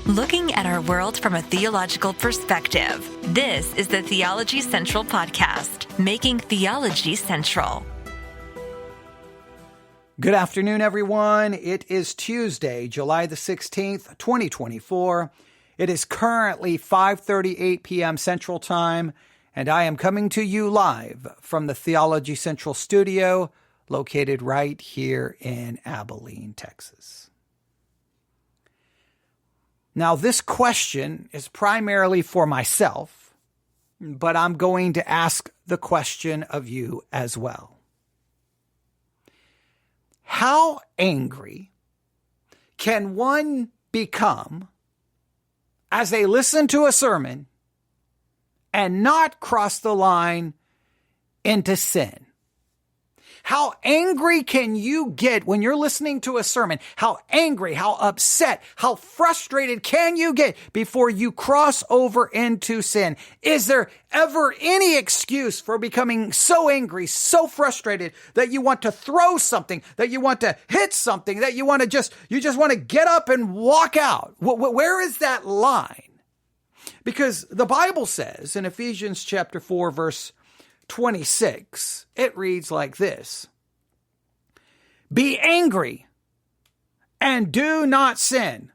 Looking at our world from a theological perspective. This is the Theology Central Podcast, making theology central. Good afternoon, everyone. It is Tuesday, July the 16th, 2024. It is currently 5:38 p.m. Central Time, and I am coming to you live from the Theology Central studio, located right here in Abilene, Texas. Now, this question is primarily for myself, but I'm going to ask the question of you as well. How angry can one become as they listen to a sermon and not cross the line into sin? How angry can you get when you're listening to a sermon? How angry, how upset, how frustrated can you get before you cross over into sin? Is there ever any excuse for becoming so angry, so frustrated that you want to throw something, that you want to hit something, that you just want to get up and walk out? Where is that line? Because the Bible says in Ephesians chapter 4, verse 26, it reads like this: Be angry and do not sin.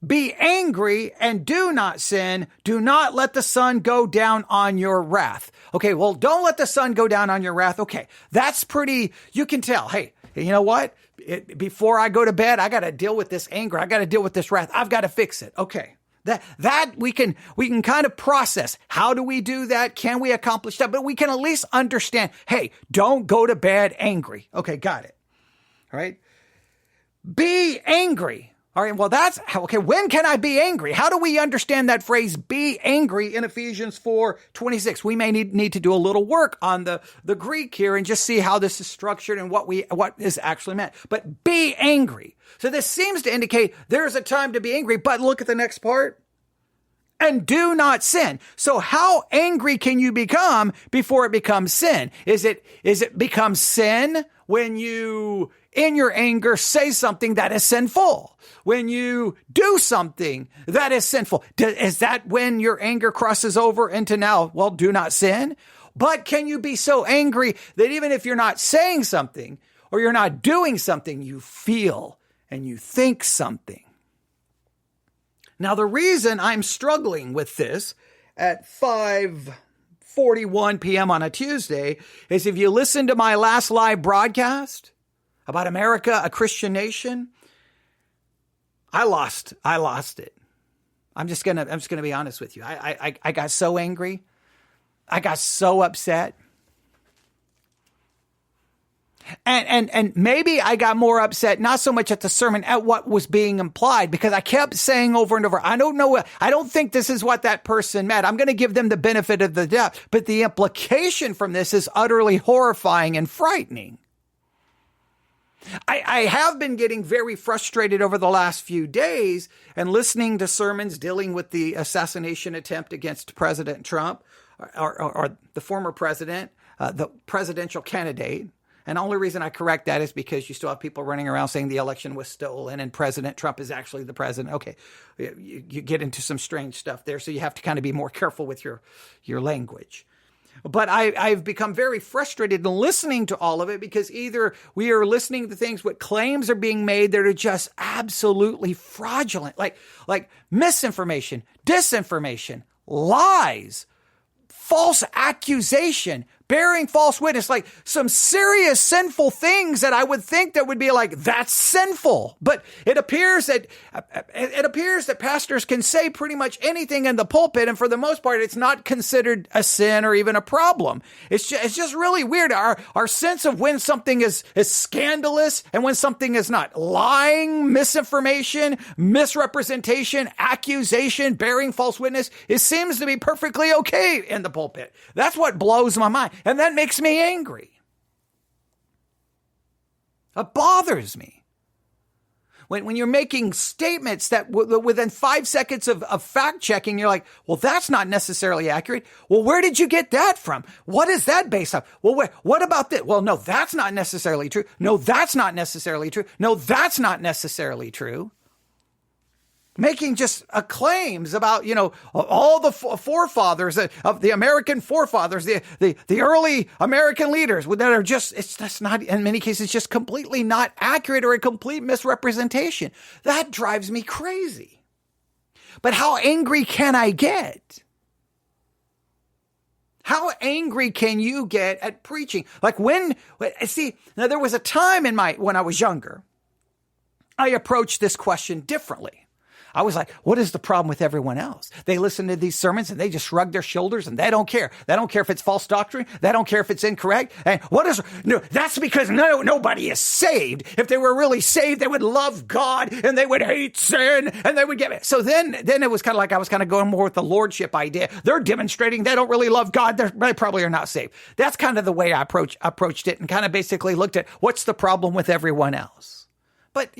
Be angry and do not sin. Do not let the sun go down on your wrath. Okay, well, don't let the sun go down on your wrath. Okay, that's pretty, you can tell, hey, you know what? Before I go to bed, I got to deal with this anger. I got to deal with this wrath. I've got to fix it. Okay. That we can kind of process. How do we do that? Can we accomplish that? But we can at least understand, hey, don't go to bed angry. Okay, got it. All right. Be angry. All right. Well, that's okay. When can I be angry? How do we understand that phrase, be angry, in Ephesians 4:26? We may need to do a little work on the Greek here and just see how this is structured and what is actually meant. But be angry. So this seems to indicate there's a time to be angry, but look at the next part. And do not sin. So how angry can you become before it becomes sin? Is it become sin when you, in your anger, say something that is sinful? When you do something that is sinful? Is that when your anger crosses over into now, well, do not sin? But can you be so angry that even if you're not saying something or you're not doing something, you feel and you think something? Now, the reason I'm struggling with this at 5:41 p.m. on a Tuesday is if you listen to my last live broadcast about America, a Christian nation, I lost it. I'm just gonna be honest with you. I got so angry. I got so upset. And maybe I got more upset, not so much at the sermon, at what was being implied, because I kept saying over and over, I don't know, I don't think this is what that person meant. I'm going to give them the benefit of the doubt. But the implication from this is utterly horrifying and frightening. I have been getting very frustrated over the last few days and listening to sermons dealing with the assassination attempt against President Trump or the former president, the presidential candidate. And the only reason I correct that is because you still have people running around saying the election was stolen and President Trump is actually the president. Okay, you get into some strange stuff there, so you have to kind of be more careful with your language. But I've become very frustrated in listening to all of it because either we are listening to things what claims are being made that are just absolutely fraudulent, like misinformation, disinformation, lies, false accusation, bearing false witness, like some serious sinful things that I would think that would be like, that's sinful. But it appears that pastors can say pretty much anything in the pulpit, and for the most part, it's not considered a sin or even a problem. It's just really weird. Our sense of when something is scandalous and when something is not. Lying, misinformation, misrepresentation, accusation, bearing false witness, it seems to be perfectly okay in the pulpit. That's what blows my mind. And that makes me angry. It bothers me. When you're making statements that within 5 seconds of fact checking, you're like, well, that's not necessarily accurate. Well, where did you get that from? What is that based on? Well, what about this? Well, no, that's not necessarily true. No, that's not necessarily true. No, that's not necessarily true. making just claims about, all the forefathers of the American forefathers, the early American leaders that are that's not, in many cases, just completely not accurate or a complete misrepresentation. That drives me crazy. But how angry can I get? How angry can you get at preaching? Like now there was a time when I was younger, I approached this question differently. I was like, what is the problem with everyone else? They listen to these sermons and they just shrug their shoulders and they don't care. They don't care if it's false doctrine. They don't care if it's incorrect. And that's because nobody is saved. If they were really saved, they would love God and they would hate sin and they would get it. So then it was kind of like I was kind of going more with the lordship idea. They're demonstrating they don't really love God. They probably are not saved. That's kind of the way I approached it and kind of basically looked at what's the problem with everyone else. But,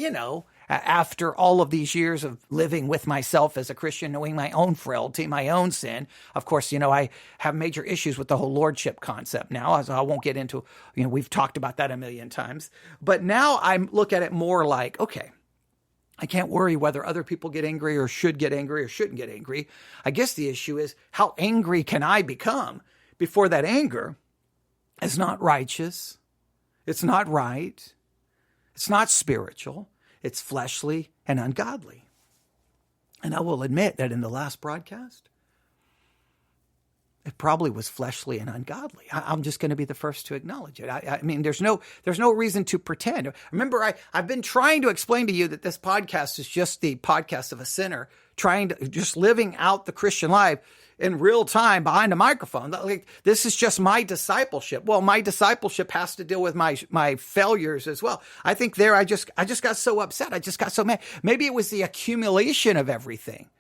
after all of these years of living with myself as a Christian, knowing my own frailty, my own sin, of course, I have major issues with the whole lordship concept now, as I won't get into, we've talked about that a million times. But now I look at it more like, okay, I can't worry whether other people get angry or should get angry or shouldn't get angry. I guess the issue is, how angry can I become before that anger is not righteous, it's not right, it's not spiritual, it's fleshly and ungodly. And I will admit that in the last broadcast, it probably was fleshly and ungodly. I'm just going to be the first to acknowledge it. I mean, there's no reason to pretend. Remember, I've been trying to explain to you that this podcast is just the podcast of a sinner trying to just living out the Christian life in real time behind a microphone. Like, this is just my discipleship. Well, my discipleship has to deal with my failures as well. I think I just got so upset. I just got so mad. Maybe it was the accumulation of everything.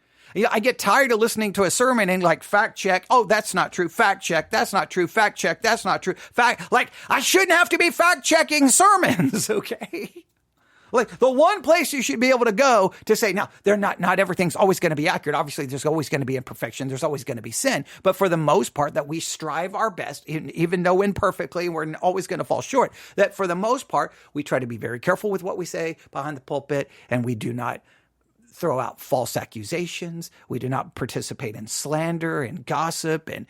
I get tired of listening to a sermon and fact check. Oh, that's not true. Fact check. That's not true. Fact check. That's not true. I shouldn't have to be fact checking sermons. Okay. Like, the one place you should be able to go to say, now, not everything's always going to be accurate. Obviously, there's always going to be imperfection. There's always going to be sin. But for the most part, that we strive our best, even though imperfectly, we're always going to fall short, that for the most part, we try to be very careful with what we say behind the pulpit, and we do not throw out false accusations. We do not participate in slander and gossip and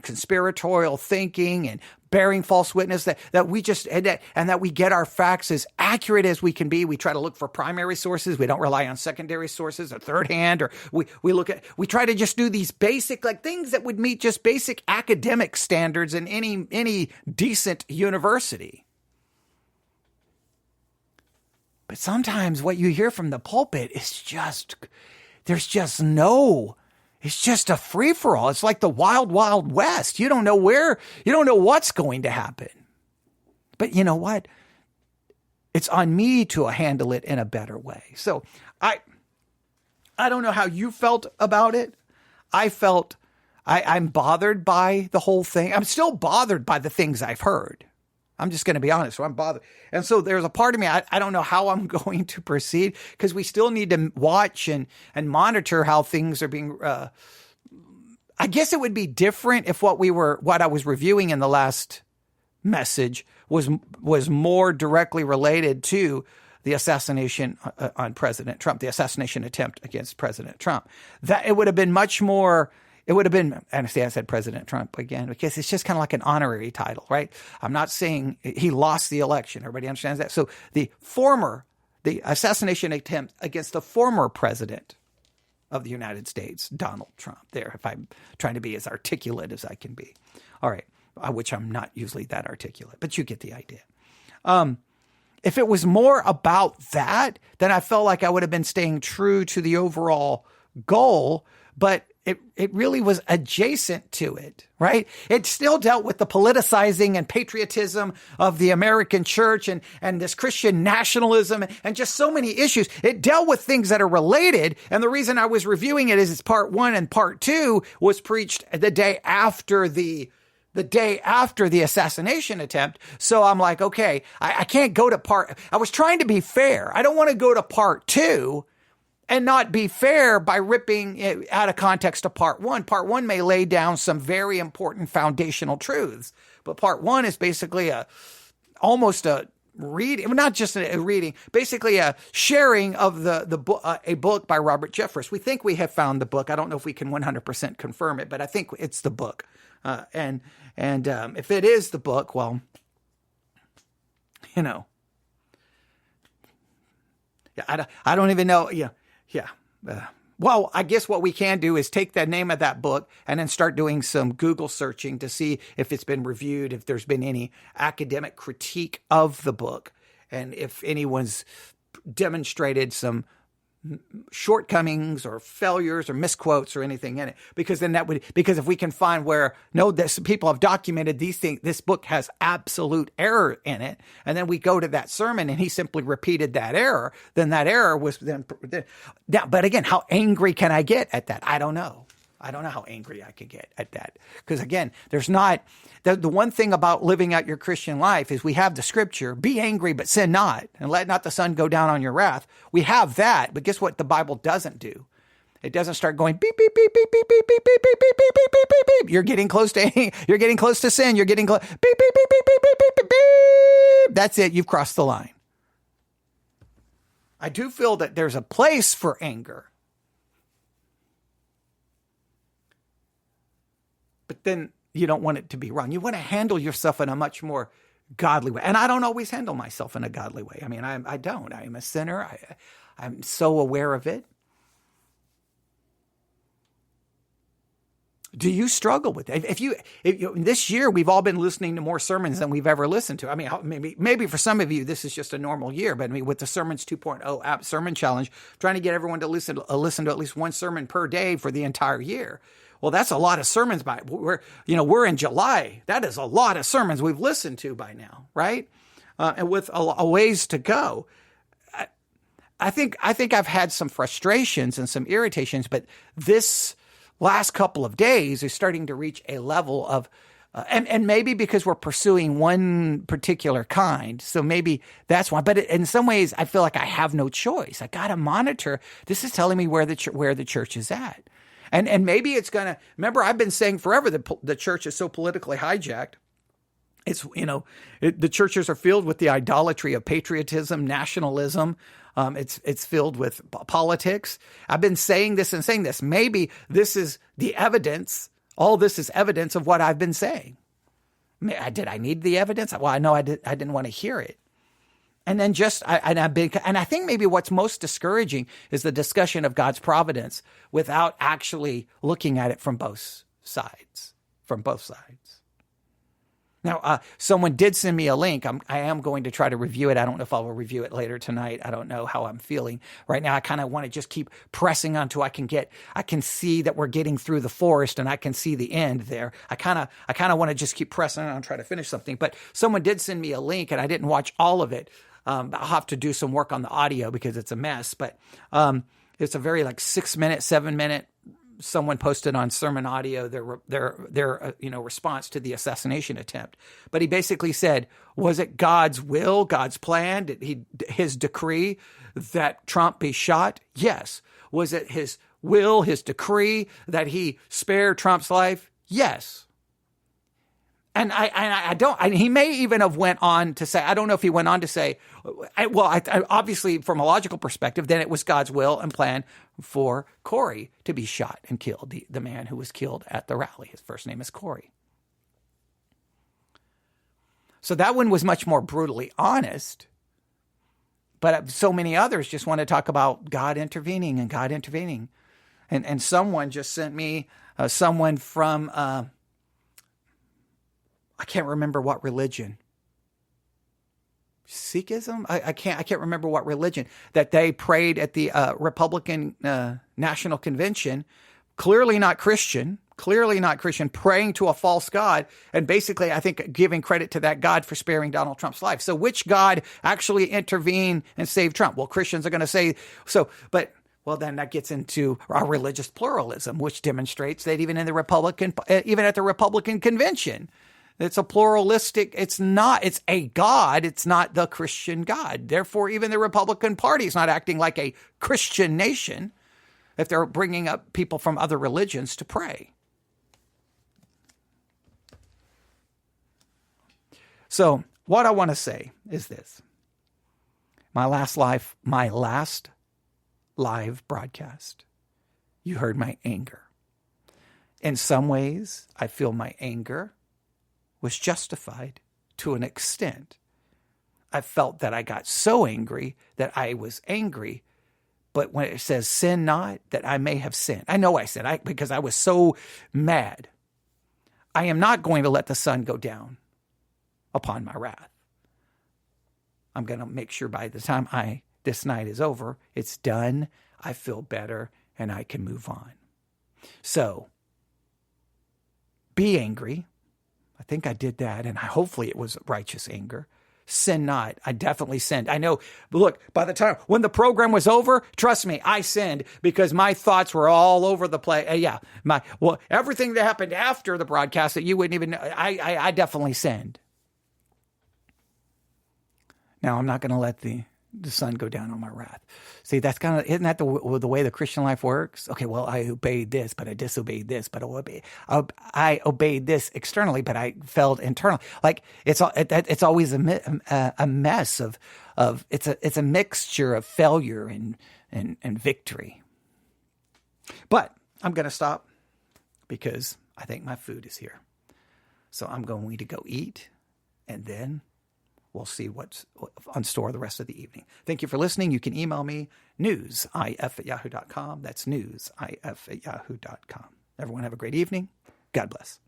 conspiratorial thinking and bearing false witness, that we just, and that we get our facts as accurate as we can be. We try to look for primary sources. We don't rely on secondary sources or third hand, or we try to just do these basic, things that would meet just basic academic standards in any decent university. But sometimes what you hear from the pulpit is it's just a free-for-all. It's like the wild, wild west. You don't know what's going to happen. But you know what? It's on me to handle it in a better way. So I don't know how you felt about it. I'm bothered by the whole thing. I'm still bothered by the things I've heard. I'm just going to be honest. So I'm bothered. And so there's a part of me, I don't know how I'm going to proceed, because we still need to watch and monitor how things are being, I guess it would be different if what I was reviewing in the last message was more directly related to the assassination on President Trump, the assassination attempt against President Trump. That it would have been much more. It would have been, and I said President Trump again, because it's just kind of like an honorary title, right? I'm not saying he lost the election. Everybody understands that. So the assassination attempt against the former president of the United States, Donald Trump, there, if I'm trying to be as articulate as I can be. All right, which I'm not usually that articulate, but you get the idea. If it was more about that, then I felt like I would have been staying true to the overall goal, but it really was adjacent to it, right? It still dealt with the politicizing and patriotism of the American church and this Christian nationalism and just so many issues. It dealt with things that are related. And the reason I was reviewing it is it's part 1 and part 2 was preached the day after the assassination attempt. So I'm like, okay, I can't go to I was trying to be fair. I don't want to go to part 2 and not be fair by ripping it out of context to part 1. Part 1 may lay down some very important foundational truths, but part 1 is basically almost a reading, not just a reading, basically a sharing of the book, a book by Robert Jeffress. We think we have found the book. I don't know if we can 100% confirm it, but I think it's the book. And if it is the book, well, yeah, I don't even know. Yeah. Well, I guess what we can do is take the name of that book and then start doing some Google searching to see if it's been reviewed, if there's been any academic critique of the book, and if anyone's demonstrated some shortcomings or failures or misquotes or anything in it. Because if we can find where, people have documented these things, this book has absolute error in it, and then we go to that sermon and he simply repeated that error, then that error was then. But again, how angry can I get at that? I don't know. I don't know how angry I could get at that. Because again, there's not, the one thing about living out your Christian life is we have the scripture, be angry, but sin not, and let not the sun go down on your wrath. We have that, but guess what the Bible doesn't do? It doesn't start going beep, beep, beep, beep, beep, beep, beep, beep, beep, beep, beep, beep, beep, beep, beep. You're getting close to sin. You're getting close. Beep, beep, beep, beep, beep, beep, beep, beep, beep. That's it. You've crossed the line. I do feel that there's a place for anger. But then you don't want it to be wrong. You want to handle yourself in a much more godly way. And I don't always handle myself in a godly way. I mean, I don't. I am a sinner. I'm so aware of it. Do you struggle with it? If this year we've all been listening to more sermons than we've ever listened to. I mean, maybe for some of you this is just a normal year, but I mean, with the Sermons 2.0 app sermon challenge, trying to get everyone to listen to at least one sermon per day for the entire year. Well, that's a lot of sermons we're in July. That is a lot of sermons we've listened to by now, right? And with a ways to go. I think I've had some frustrations and some irritations, but this last couple of days is starting to reach a level of, and maybe because we're pursuing one particular kind, so maybe that's why. But in some ways, I feel like I have no choice. I got to monitor. This is telling me where the church is at. And maybe it's going to, remember, I've been saying forever that the church is so politically hijacked. It's, the churches are filled with the idolatry of patriotism, nationalism. It's filled with politics. I've been saying this and saying this. Maybe this is the evidence. All this is evidence of what I've been saying. Did I need the evidence? Well, I know I didn't want to hear it. And then I think maybe what's most discouraging is the discussion of God's providence without actually looking at it from both sides. Now, someone did send me a link. I am going to try to review it. I don't know if I will review it later tonight. I don't know how I'm feeling right now. I kind of want to just keep pressing on until I can see that we're getting through the forest and I can see the end there. I kind of want to just keep pressing on and try to finish something. But someone did send me a link and I didn't watch all of it. I'll have to do some work on the audio because it's a mess. But it's a very 6-minute, 7-minute. Someone posted on Sermon Audio their response to the assassination attempt. But he basically said, was it God's will, God's plan, his decree that Trump be shot? Yes. Was it his will, his decree that he spare Trump's life? Yes. And he may even have went on to say, I don't know if he went on to say, obviously from a logical perspective, then it was God's will and plan for Corey to be shot and killed, the man who was killed at the rally. His first name is Corey. So that one was much more brutally honest. But so many others just want to talk about God intervening. And someone just sent me someone from... I can't remember what religion. Sikhism? I can't remember what religion that they prayed at the Republican National Convention. Clearly not Christian, praying to a false God. And basically, I think giving credit to that God for sparing Donald Trump's life. So which God actually intervened and saved Trump? Well, Christians are going to say so, but well, then that gets into our religious pluralism, which demonstrates that even at the Republican convention, it's a pluralistic, it's a God, it's not the Christian God. Therefore, even the Republican Party is not acting like a Christian nation if they're bringing up people from other religions to pray. So what I want to say is this. my last live broadcast, you heard my anger. In some ways, I feel my anger was justified to an extent. I felt that I got so angry that I was angry. But when it says sin not, that I may have sinned. I know I sinned because I was so mad. I am not going to let the sun go down upon my wrath. I'm going to make sure by the time this night is over, it's done, I feel better, and I can move on. So, be angry. I think I did that, and hopefully it was righteous anger. Sin not. I definitely sinned. I know, look, by the time, when the program was over, trust me, I sinned because my thoughts were all over the place. Everything that happened after the broadcast that you wouldn't even know, I definitely sinned. Now, I'm not going to let the sun go down on my wrath. See, isn't that the way the Christian life works? Okay, well, I obeyed this, but I disobeyed this, but I obeyed this externally, but I felt internally. Like it's always a mess of it's a mixture of failure and victory. But I'm going to stop because I think my food is here. So I'm going to go eat, and then we'll see what's on store the rest of the evening. Thank you for listening. You can email me, newsif@yahoo.com. That's newsif@yahoo.com. Everyone have a great evening. God bless.